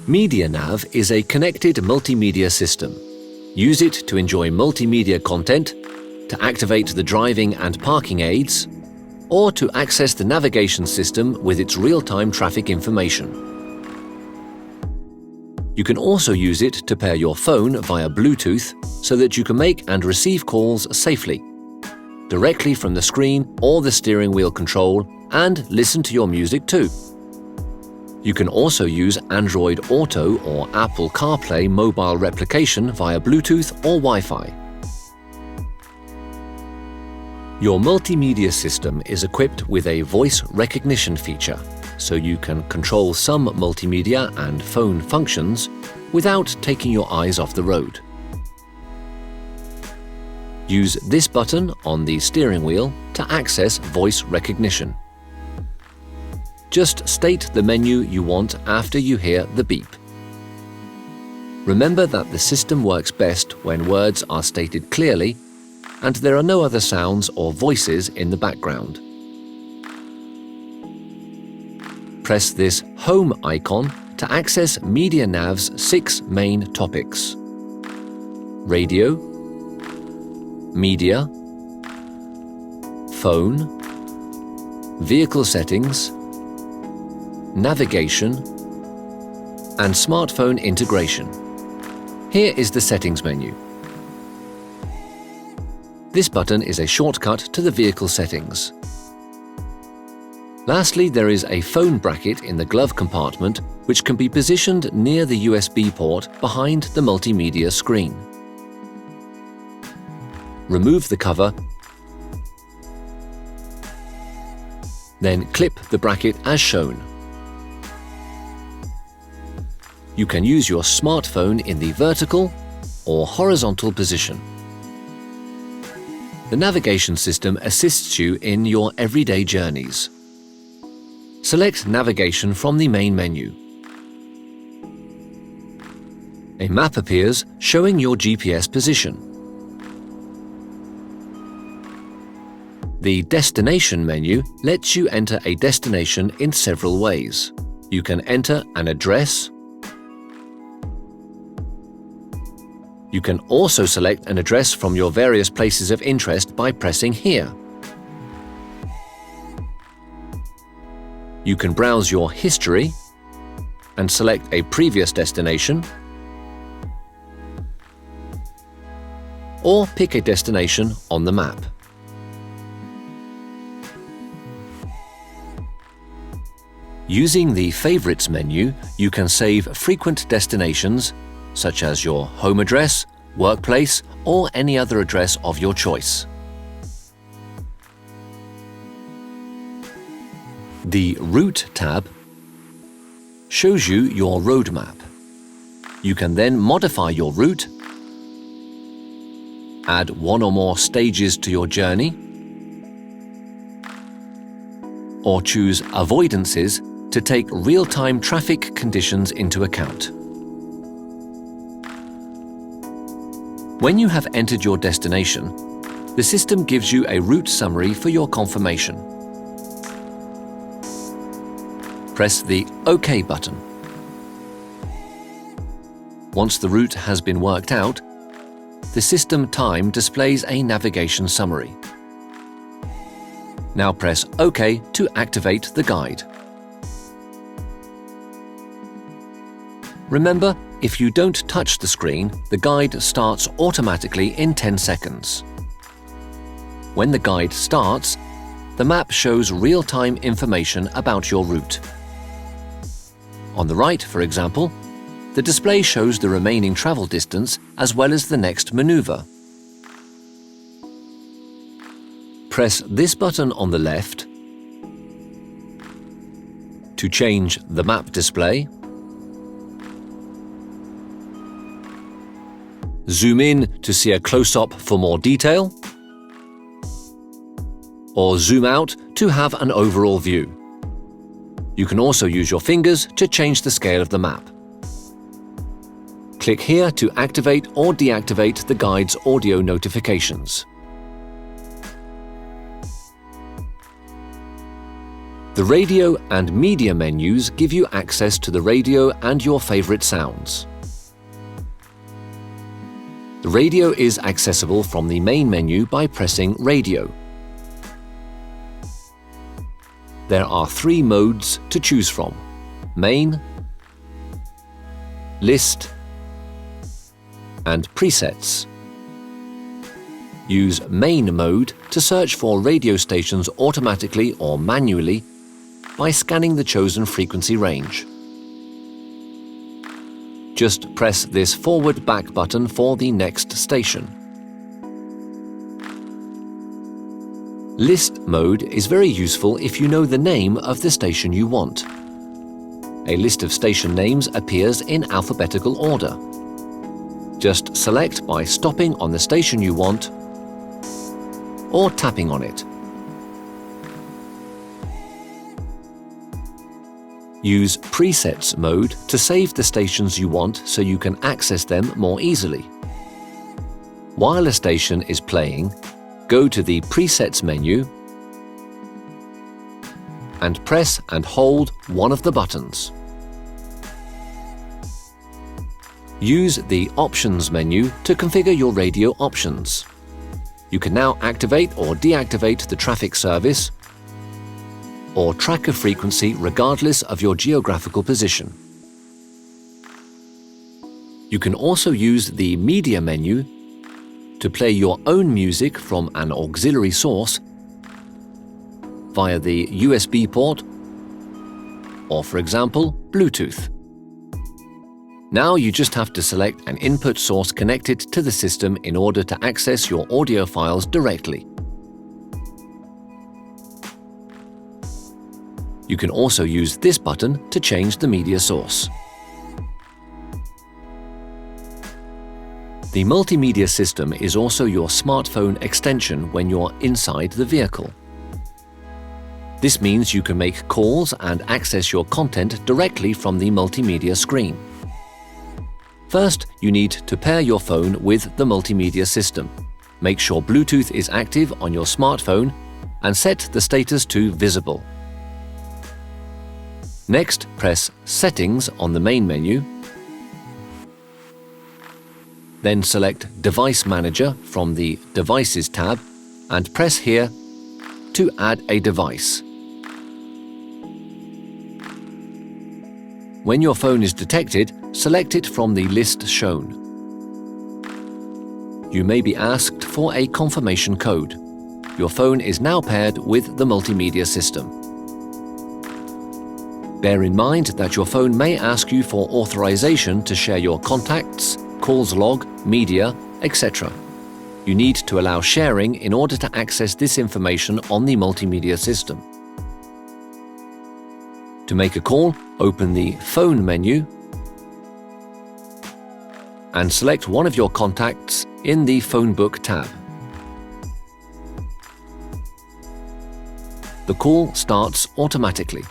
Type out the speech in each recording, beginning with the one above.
Media Nav is a connected multimedia system. Use it to enjoy multimedia content, to activate the driving and parking aids, or to access the navigation system with its real-time traffic information. You can also use it to pair your phone via Bluetooth so that you can make and receive calls safely, directly from the screen or the steering wheel control, and listen to your music too. You can also use Android Auto or Apple CarPlay mobile replication via Bluetooth or Wi-Fi. Your multimedia system is equipped with a voice recognition feature, so you can control some multimedia and phone functions without taking your eyes off the road. Use this button on the steering wheel to access voice recognition. Just state the menu you want after you hear the beep. Remember that the system works best when words are stated clearly and there are no other sounds or voices in the background. Press this Home icon to access Media Nav's 6 main topics: radio, media, phone, vehicle settings, navigation, and smartphone integration. Here is the settings menu. This button is a shortcut to the vehicle settings. Lastly, there is a phone bracket in the glove compartment which can be positioned near the USB port behind the multimedia screen. Remove the cover, then clip the bracket as shown. You can use your smartphone in the vertical or horizontal position. The navigation system assists you in your everyday journeys. Select Navigation from the main menu. A map appears showing your GPS position. The Destination menu lets you enter a destination in several ways. You can enter an address. You can also select an address from your various places of interest by pressing here. You can browse your history and select a previous destination, or pick a destination on the map. Using the Favorites menu, you can save frequent destinations such as your home address, workplace, or any other address of your choice. The Route tab shows you your road map. You can then modify your route, add one or more stages to your journey, or choose avoidances to take real-time traffic conditions into account. When you have entered your destination, the system gives you a route summary for your confirmation. Press the OK button. Once the route has been worked out, the system time displays a navigation summary. Now press OK to activate the guide. Remember, if you don't touch the screen, the guide starts automatically in 10 seconds. When the guide starts, the map shows real-time information about your route. On the right, for example, the display shows the remaining travel distance as well as the next maneuver. Press this button on the left to change the map display. Zoom in to see a close-up for more detail, or zoom out to have an overall view. You can also use your fingers to change the scale of the map. Click here to activate or deactivate the guide's audio notifications. The radio and media menus give you access to the radio and your favorite sounds. The radio is accessible from the main menu by pressing Radio. There are 3 modes to choose from: Main, List, and Presets. Use Main mode to search for radio stations automatically or manually by scanning the chosen frequency range. Just press this forward/back button for the next station. List mode is very useful if you know the name of the station you want. A list of station names appears in alphabetical order. Just select by stopping on the station you want or tapping on it. Use Presets mode to save the stations you want so you can access them more easily. While a station is playing, go to the Presets menu and press and hold one of the buttons. Use the Options menu to configure your radio options. You can now activate or deactivate the traffic service or track a frequency regardless of your geographical position. You can also use the Media menu to play your own music from an auxiliary source via the USB port or, for example, Bluetooth. Now you just have to select an input source connected to the system in order to access your audio files directly. You can also use this button to change the media source. The multimedia system is also your smartphone extension when you're inside the vehicle. This means you can make calls and access your content directly from the multimedia screen. First, you need to pair your phone with the multimedia system. Make sure Bluetooth is active on your smartphone and set the status to Visible. Next, press Settings on the main menu. Then select Device Manager from the Devices tab and press here to add a device. When your phone is detected, select it from the list shown. You may be asked for a confirmation code. Your phone is now paired with the multimedia system. Bear in mind that your phone may ask you for authorization to share your contacts, calls log, media, etc. You need to allow sharing in order to access this information on the multimedia system. To make a call, open the Phone menu and select one of your contacts in the Phone Book tab. The call starts automatically.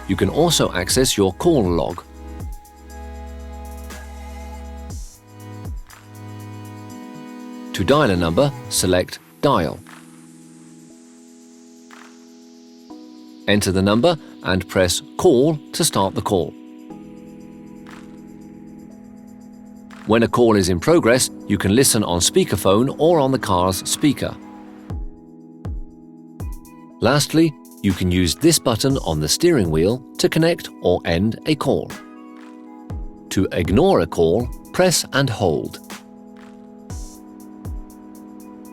You can also access your call log. To dial a number, select Dial. Enter the number and press Call to start the call. When a call is in progress, you can listen on speakerphone or on the car's speaker. Lastly, you can use this button on the steering wheel to connect or end a call. To ignore a call, press and hold.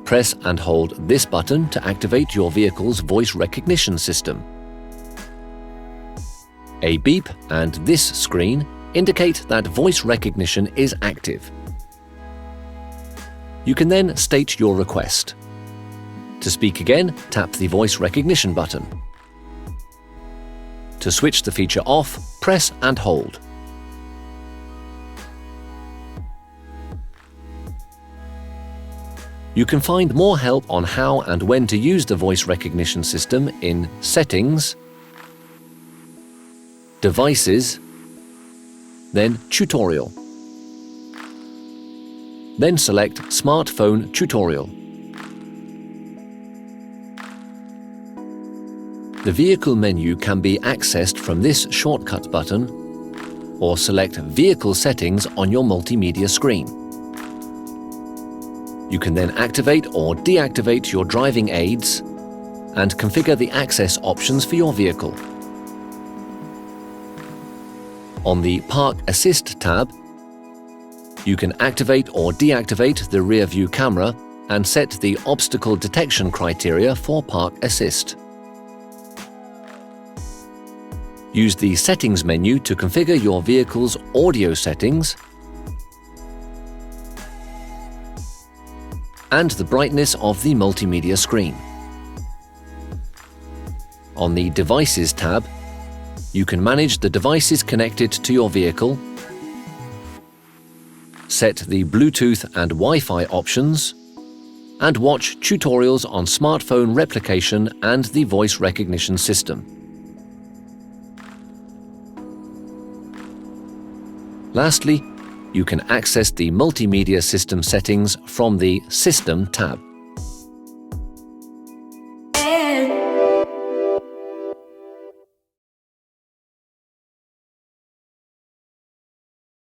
Press and hold this button to activate your vehicle's voice recognition system. A beep and this screen indicate that voice recognition is active. You can then state your request. To speak again, tap the voice recognition button. To switch the feature off, press and hold. You can find more help on how and when to use the voice recognition system in Settings, Devices, then Tutorial. Then select Smartphone Tutorial. The vehicle menu can be accessed from this shortcut button, or select Vehicle Settings on your multimedia screen. You can then activate or deactivate your driving aids and configure the access options for your vehicle. On the Park Assist tab, you can activate or deactivate the rear view camera and set the obstacle detection criteria for Park Assist. Use the Settings menu to configure your vehicle's audio settings and the brightness of the multimedia screen. On the Devices tab, you can manage the devices connected to your vehicle, set the Bluetooth and Wi-Fi options, and watch tutorials on smartphone replication and the voice recognition system. Lastly, you can access the multimedia system settings from the System tab.